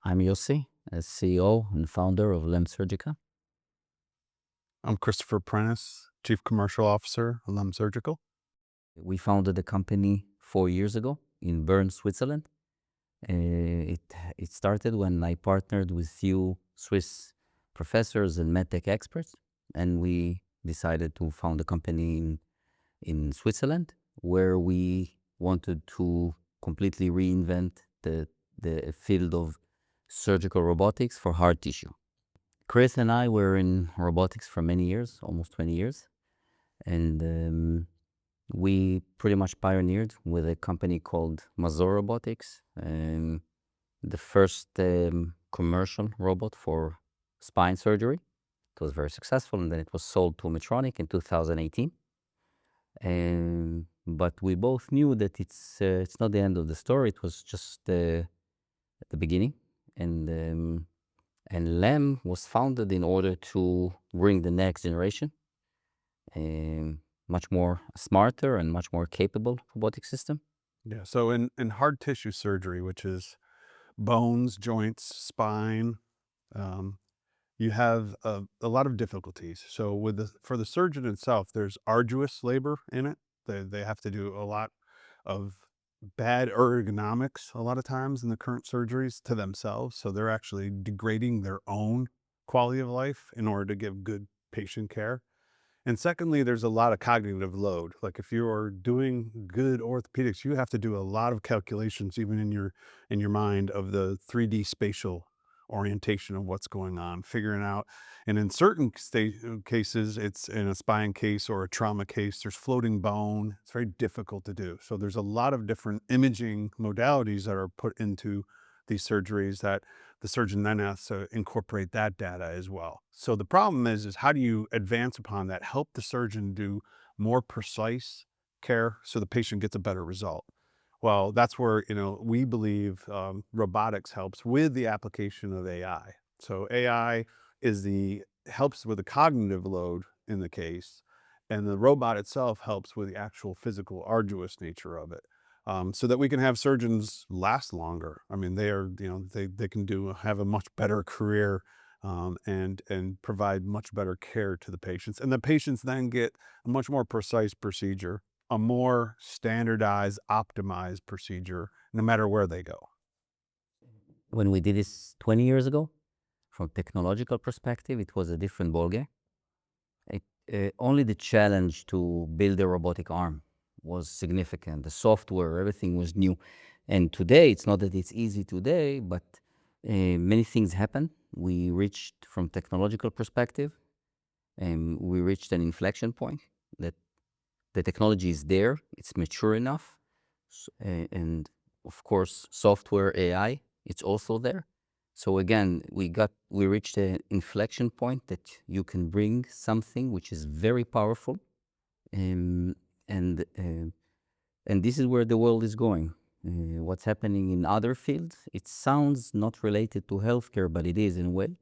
I'm Yossi, as CEO and founder of LEM Surgical. I'm Christopher Prentice, Chief Commercial Officer, LEM Surgical. We founded the company 4 years ago in Bern, Switzerland. It started when I partnered with few Swiss professors and medtech experts, and we decided to found a company in Switzerland where we wanted to completely reinvent the field of surgical robotics for hard tissue. Chris and I were in robotics for many years, almost 20 years, and we pretty much pioneered with a company called Mazor Robotics, the first commercial robot for spine surgery. It was very successful, and then it was sold to Medtronic in 2018. But we both knew that it's not the end of the story. It was just the beginning, and LEM was founded in order to bring the next generation, much more smarter and much more capable robotic system. Yeah, so in hard tissue surgery, which is bones, joints, spine, you have a lot of difficulties. So for the surgeon itself, there's arduous labor in it. They have to do a lot of bad ergonomics a lot of times in the current surgeries to themselves. So they're actually degrading their own quality of life in order to give good patient care. And secondly, there's a lot of cognitive load. Like if you're doing good orthopedics, you have to do a lot of calculations, even in your mind, of the 3D spatial orientation of what's going on, figuring out. And in certain cases, it's in a spine case or a trauma case, there's floating bone. It's very difficult to do. So there's a lot of different imaging modalities that are put into these surgeries that the surgeon then has to incorporate that data as well. So the problem is how do you advance upon that, help the surgeon do more precise care so the patient gets a better result? Well, that's where, we believe robotics helps with the application of AI. So AI helps with the cognitive load in the case, and the robot itself helps with the actual physical arduous nature of it. So that we can have surgeons last longer. I mean, they can have a much better career, and provide much better care to the patients. And the patients then get a much more precise procedure, a more standardized, optimized procedure, no matter where they go. When we did this 20 years ago, from technological perspective, it was a different ballgame. Only the challenge to build a robotic arm was significant. The software, everything was new. And today, it's not that it's easy today, but many things happen. We reached, from technological perspective, and we reached an inflection point that the technology is there, it's mature enough, and of course, software, AI, it's also there. So again, we reached an inflection point that you can bring something which is very powerful, um, and this is where the world is going. What's happening in other fields, it sounds not related to healthcare, but it is in a way,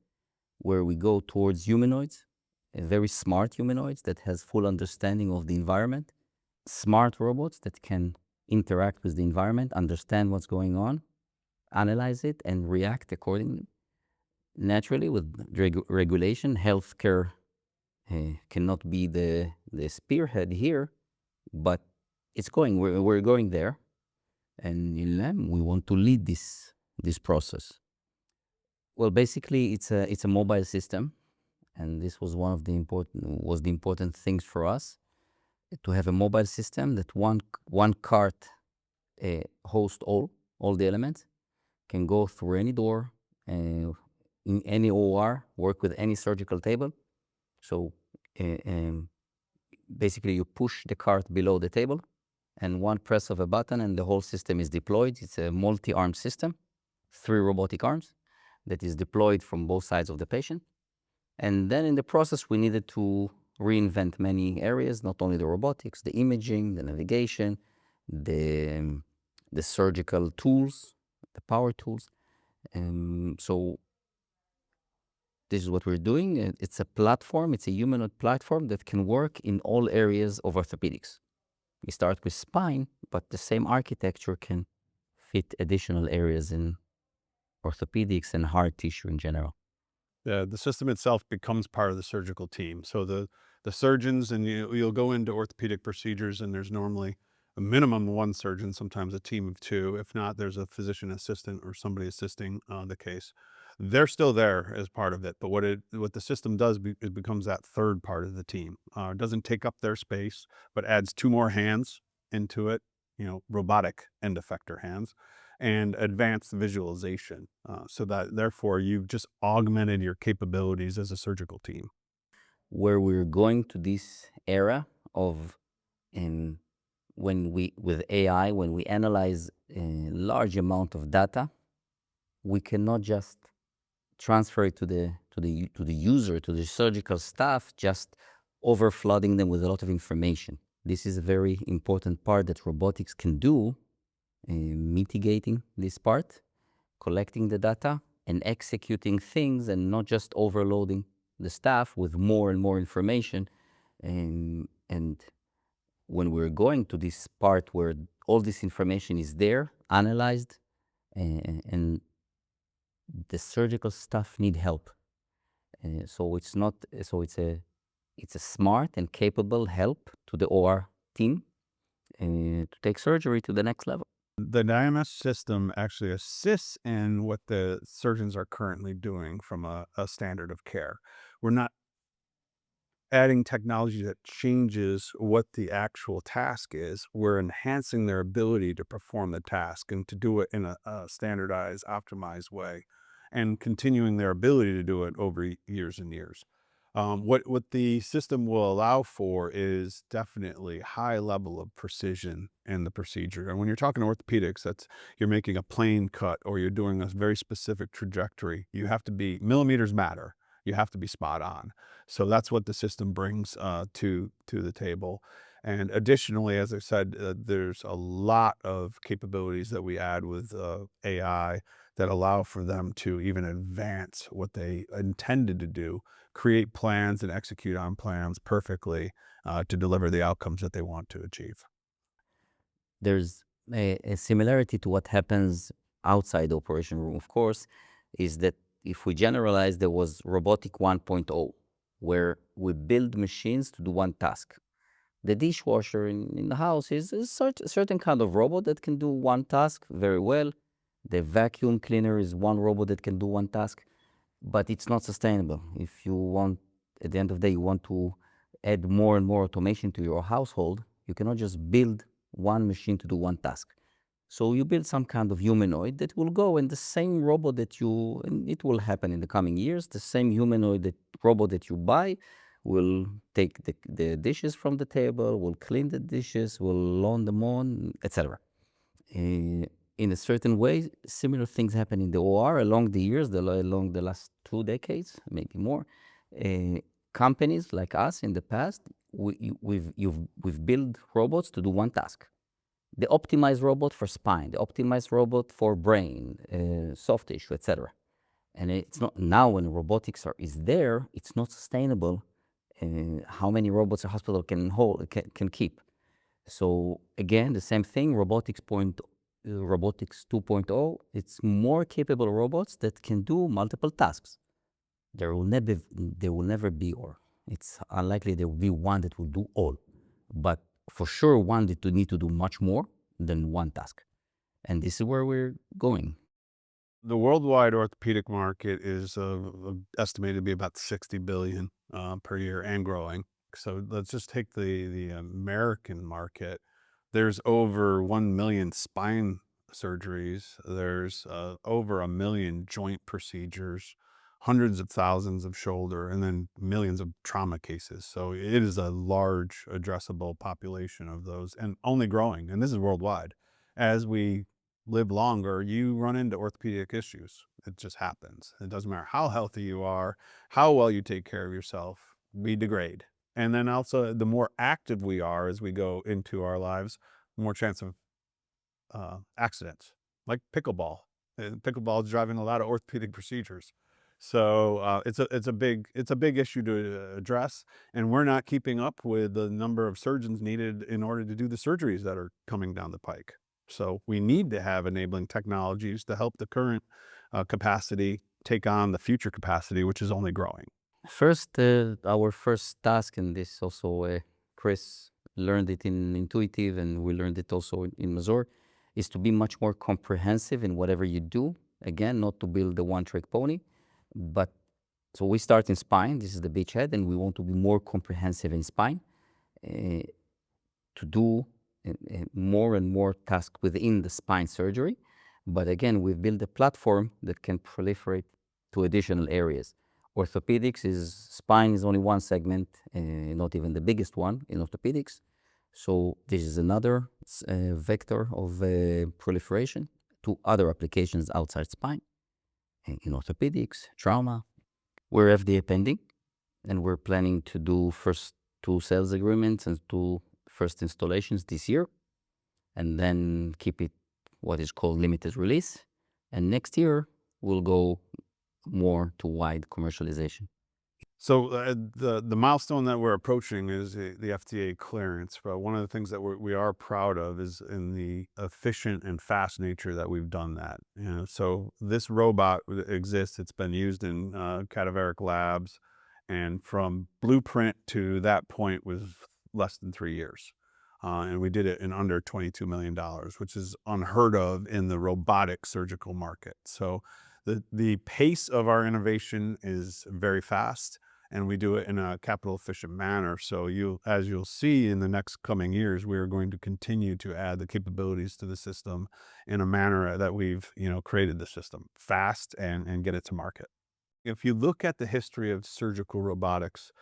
where we go towards humanoids, very smart humanoids that has full understanding of the environment, smart robots that can interact with the environment, understand what's going on, analyze it, and react accordingly. Naturally, with regulation, healthcare cannot be the spearhead here, but it's going. We're going there, and in LEM, we want to lead this process. Well, basically, it's a mobile system, and this was the important things for us, to have a mobile system that one cart hosts all the elements, can go through any door, in any OR, work with any surgical table. So basically, you push the cart below the table, and one press of a button, and the whole system is deployed. It's a multi-arm system, 3 robotic arms, that is deployed from both sides of the patient. And then in the process, we needed to reinvent many areas, not only the robotics, the imaging, the navigation, the surgical tools, the power tools. So this is what we're doing. It's a platform, it's a humanoid platform that can work in all areas of orthopedics. We start with spine, but the same architecture can fit additional areas in orthopedics and hard tissue in general. The system itself becomes part of the surgical team. So the surgeons, and you'll go into orthopedic procedures, and there's normally a minimum of one surgeon, sometimes a team of two. If not, there's a physician assistant or somebody assisting the case. They're still there as part of it, but what the system does, it becomes that third part of the team. It doesn't take up their space, but adds two more hands into it. Robotic end effector hands, and advanced visualization, so that therefore you've just augmented your capabilities as a surgical team. Where we're going to this era of, um, when we with AI, when we analyze a large amount of data, we cannot just transfer it to the user, to the surgical staff, just over flooding them with a lot of information. This is a very important part that robotics can do, mitigating this part, collecting the data and executing things, and not just overloading the staff with more and more information. And when we're going to this part where all this information is there, analyzed, and the surgical staff need help. So it's not so it's a smart and capable help to the OR team, to take surgery to the next level. The DIMS system actually assists in what the surgeons are currently doing from a standard of care. We're not adding technology that changes what the actual task is. We're enhancing their ability to perform the task and to do it in a standardized, optimized way, and continuing their ability to do it over years and years. What the system will allow for is definitely high level of precision in the procedure. And when you're talking orthopedics, that's you're making a plane cut or you're doing a very specific trajectory. You have to be millimeters matter. You have to be spot on. So that's what the system brings to the table. And additionally, as I said, there's a lot of capabilities that we add with AI that allow for them to even advance what they intended to do, create plans and execute on plans perfectly to deliver the outcomes that they want to achieve. There's a similarity to what happens outside the operation room, of course, is that if we generalize, there was robotic 1.0, where we build machines to do one task. The dishwasher in the house is a certain kind of robot that can do one task very well. The vacuum cleaner is one robot that can do one task, but it's not sustainable. If you want, at the end of the day, you want to add more and more automation to your household, you cannot just build one machine to do one task. So you build some kind of humanoid that will go, and the same robot and it will happen in the coming years, the same robot that you buy will take the dishes from the table, will clean the dishes, will lawn them on, etc. In a certain way, similar things happen in the OR along the years, along the last 2 decades, maybe more. Companies like us in the past, we've built robots to do one task. The optimized robot for spine, the optimized robot for brain, soft tissue, etc. And it's not now, when robotics is there, it's not sustainable. How many robots a hospital can keep? So again, the same thing, robotics 2.0, it's more capable robots that can do multiple tasks. There will never be, or it's unlikely there will be one that will do all, but for sure one that will need to do much more than one task. And this is where we're going. The worldwide orthopedic market is estimated to be about 60 billion per year and growing. So let's just take the American market. There's over 1 million spine surgeries. There's over 1 million joint procedures, hundreds of thousands of shoulder, and then millions of trauma cases. So it is a large addressable population of those, and only growing. And this is worldwide. As we live longer, you run into orthopedic issues. It just happens. It doesn't matter how healthy you are, how well you take care of yourself, we degrade. And then also, the more active we are as we go into our lives, the more chance of accidents, like pickleball. Pickleball is driving a lot of orthopedic procedures. So it's a big issue to address, and we're not keeping up with the number of surgeons needed in order to do the surgeries that are coming down the pike. So we need to have enabling technologies to help the current capacity take on the future capacity, which is only growing? First, our first task, and this also Chris learned it in Intuitive, and we learned it also in Mazur, is to be much more comprehensive in whatever you do. Again, not to build the one-trick pony, but so we start in spine. This is the beachhead, and we want to be more comprehensive in spine to do more and more tasks within the spine surgery. But again, we've built a platform that can proliferate to additional areas. Orthopedics is spine is only one segment, not even the biggest one in orthopedics. So this is another vector of proliferation to other applications outside spine, in orthopedics, trauma. We're FDA pending, and we're planning to do first 2 sales agreements and 2 first installations this year, and then keep it what is called limited release. And next year, we'll go more to wide commercialization. So the milestone that we're approaching is the FDA clearance. But one of the things that we are proud of is in the efficient and fast nature that we've done that. So this robot exists. It's been used in cadaveric labs, and from blueprint to that point was less than 3 years. And we did it in under $22 million, which is unheard of in the robotic surgical market. So the pace of our innovation is very fast, and we do it in a capital efficient manner. So as you'll see in the next coming years, we are going to continue to add the capabilities to the system in a manner that we've created the system fast and get it to market. If you look at the history of surgical robotics,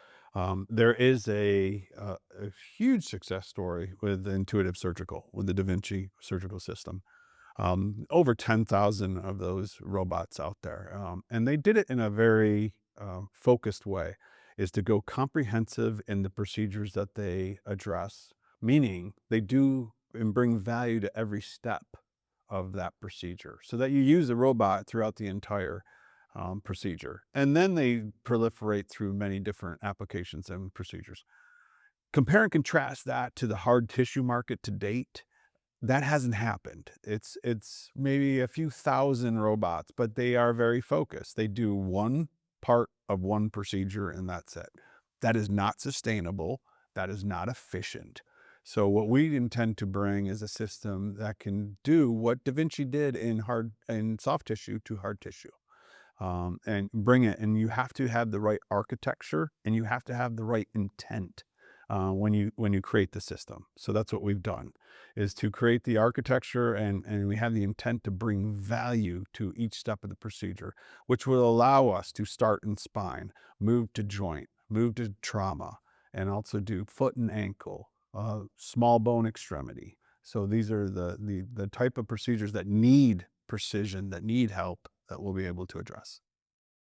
there is a huge success story with Intuitive Surgical, with the Da Vinci surgical system. Over 10,000 of those robots out there. And they did it in a very focused way, is to go comprehensive in the procedures that they address, meaning they do and bring value to every step of that procedure so that you use the robot throughout the entire procedure. And then they proliferate through many different applications and procedures. Compare and contrast that to the hard tissue market to date. That hasn't happened. It's maybe a few thousand robots, but they are very focused. They do one part of one procedure and that's it. That is not sustainable. That is not efficient. So what we intend to bring is a system that can do what Da Vinci did in soft tissue to hard tissue. And bring it. And you have to have the right architecture, and you have to have the right intent when you create the system. So that's what we've done, is to create the architecture, and we have the intent to bring value to each step of the procedure, which will allow us to start in spine, move to joint, move to trauma, and also do foot and ankle, small bone extremity. So these are the type of procedures that need precision, that need help, that we'll be able to address.